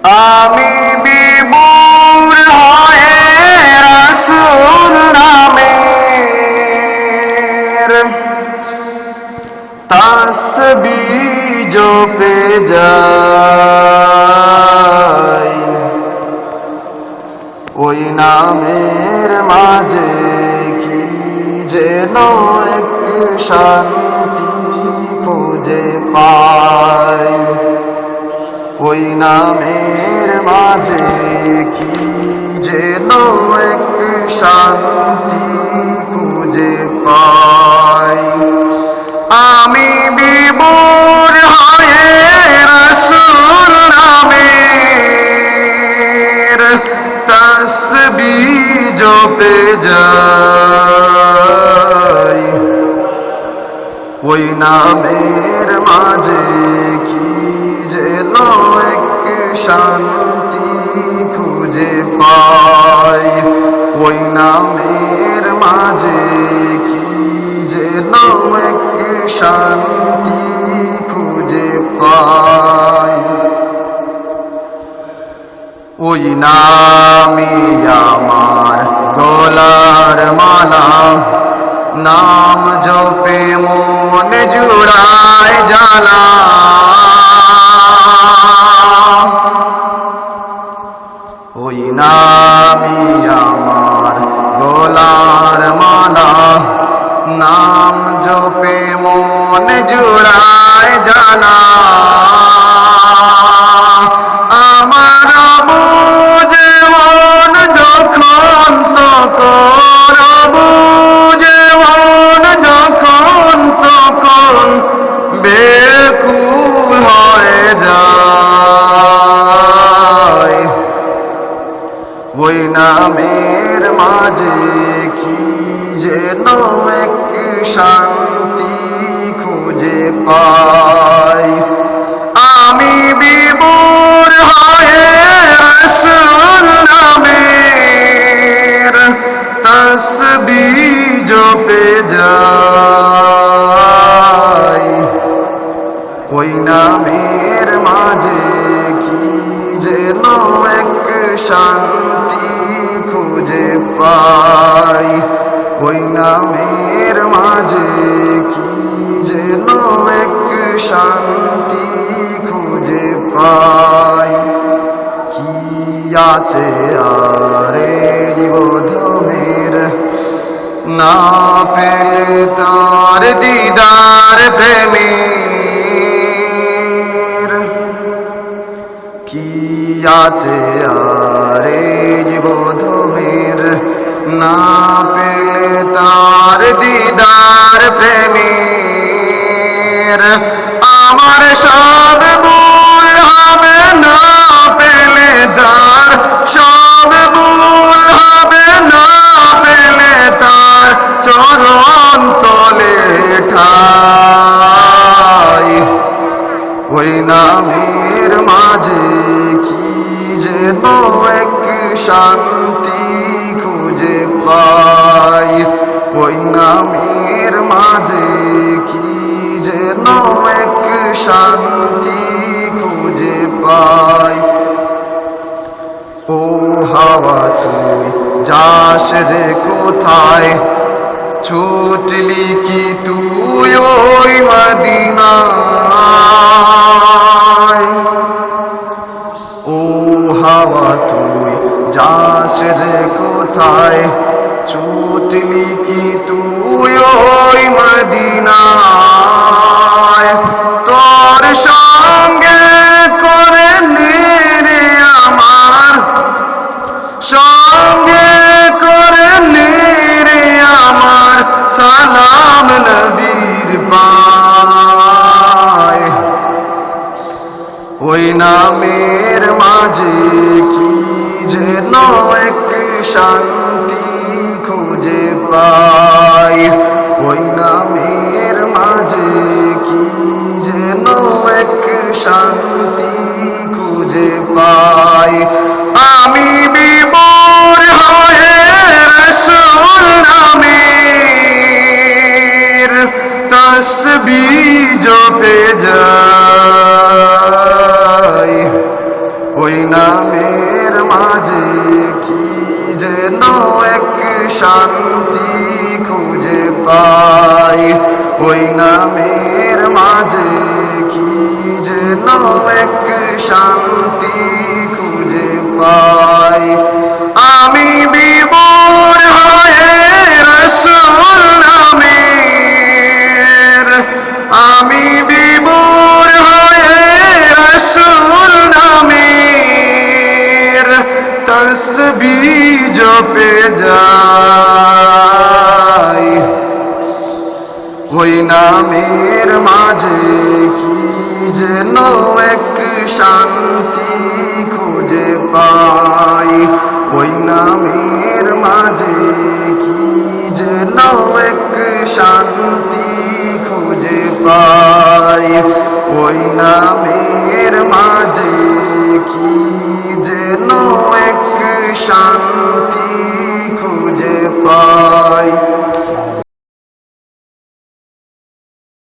আমি বিভোর হয়ে রাসূল নামের তাসবিহ জপে যাই। ওই নামের মাঝে কি যেন এক শান্তি খুঁজে পাই। ওই নামের মাঝে কি যেন এক শান্তি খুঁজে পাই। আমি বিভোর হয়ে রাসূল নামের তাসবিহ জপে যাই। ওই নামের মাঝে কি যেন এক শান্তি খুঁজে পাই। ওই নামের মাঝে কি যেন এক শান্তি খুঁজে পাই। ওই নামই আমার গলার মালা, নাম জপে মন জুড়ায় জ্বালা। ওই নামই আমার গলার মালা, নাম জপে মন জুড়ায় জ্বালা। আমার বুঝে মন যখন তখন, বুঝে মন যখন তখন বেকুল হয়ে যায়। ওই নামের মাঝে কি যেন এক শান্তি খুঁজে পাই। আমি বিভোর হয়ে রাসূল নামের তাসবিহ জপে যাই। ওই নামের মাঝে কি যেন এক শান্তি খুঁজে পাই। ওই নামের মাঝে কি যেন এক শান্তি খুঁজে পাই। কি আছে আরে জীবধমের না পেলে তার দিদার প্রেমের। কি আছে আরে জীবধমের না পেলে তার দিদার প্রেমের। আমার সব ভুল হবে না পেলে তার, সব ভুল হবে না পেলে তার চরণ তলে ঠাই। ওই নামের মাঝে কি যেন এক শান্তি খুঁজে পাই। ওই নামের মাঝে কি যেন এক শান্তি খুঁজে পাই। ও হাওয়া তুই যাস রে কোথায়, ছুটলি কি তুই ওই মদিনায়। ও হাওয়া তুই যাস রে কোথায়, ছুটলি কি তুই ওই মদিনায়। তোর সঙ্গে করে রে আমার, সঙ্গে করে রে আমার সালাম নবীর পায়। ওই নামের মাঝে কি যেন এক শান্তি খুঁজে পাই। ওই নামের মাঝে কি যেন এক শান্তি খুঁজে পাই। আমি বিভোর হয়ে রাসূল নামের তাসবিহ জপে যাই। ওই নামের মাঝে কি যেন এক শান্তি খুঁজে পাই, ওই নামের মাঝে কি যেন এক শান্তি খুঁজে পাই। আমি বিভোর হয়ে রাসূল নামের, আমি বিভোর হয়ে রাসূল নামের তসবিহ জপে যাই, ওই নামের মাঝে কি যেন এক শান্তি খুঁজে পাই, ওই নামের মাঝে কি যেন এক শান্তি খুঁজে পাই, ওই নামের মাঝে কি যেন এক শান্তি খুঁজে পাই।